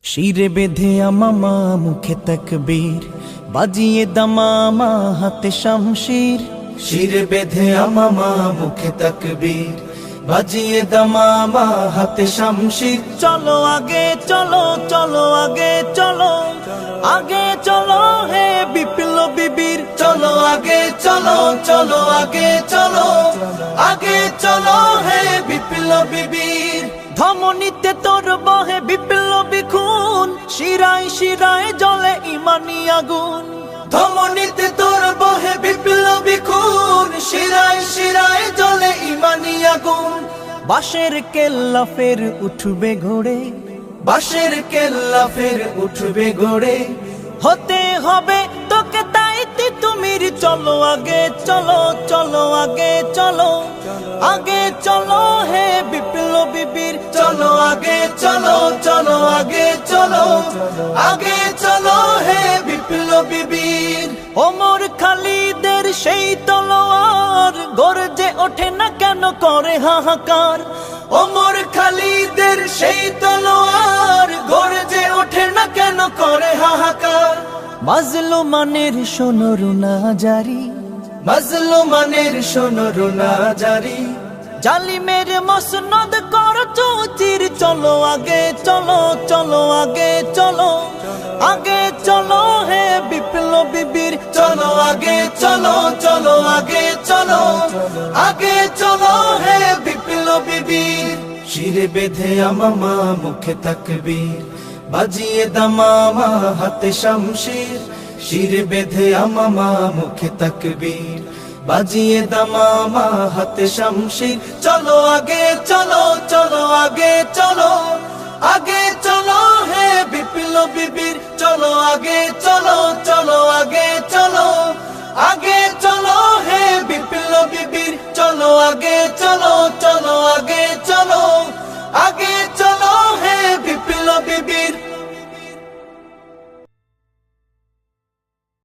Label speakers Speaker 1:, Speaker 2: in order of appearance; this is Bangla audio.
Speaker 1: শিরে বেঁধে আমামা মুখে তাকবীর, বাজিয়ে দামামা হাতে শামশির। শিরে বেঁধে আমামা মুখে তাকবীর, বাজিয়ে দামামা হাতে শামশির। চলো আগে চলো, চলো আগে চলো, আগে চলো হে বিপ্লবী বীর। চলো আগে চলো, চলো আগে চলো, আগে চলো হে বিপ্লবী বীর। ধমনীতে তোর বহে বিপ্লবী খুন, শিরায় শিরায় জ্বলে ইমানি আগুন। ধমনীতে তোর বহে বিপ্লবী খুন, শিরায় শিরায় জ্বলে ইমানি আগুন। বাঁশের কেল্লা ফের উঠবে ঘোড়ে, বাঁশের কেল্লা ফের উঠবে ঘোড়ে। হতে হবে তোকে তাইতে তুমির। চলো আগে চলো, চলো আগে চলো, আগে চলো হে বিপ্লবী বীর। চলো আগে চলো, চলো আগে চলো, আগে চলো হে বিপ্লবী বীর। ওমর খালিদের সেই তলোয়ার গর্জে ওঠে না কেন করে হাহাকার। ওমর খালিদের সেই তলোয়ার গর্জে ওঠে না কেন করে হাহাকার। মাজলুমানের শোনো রুনা জারি, মাজলুমানের শোনো রুনা জারি। জালিমের মসনদ করছো চির। চলো আগে চলো, চলো আগে চলো, আগে চলো হে বিপ্লবী বীর। চলো আগে চলো, চলো আগে চলো, আগে চলো হে বিপ্লবী বীর। শিরে বেঁধে আমামা মুখে তাকবীর, বাজিয়ে দামামা হাতে শামশির। শিরে বেঁধে আমামা মুখে তাকবীর, বাজিয়ে দামামা হাতে শামশির। চলো আগে চলো, চলো আগে চলো, আগে চলো হে বিপ্লবী বীর। চলো আগে চলো, চলো আগে চলো, আগে চলো হে বিপ্লবী বীর। চলো আগে চলো।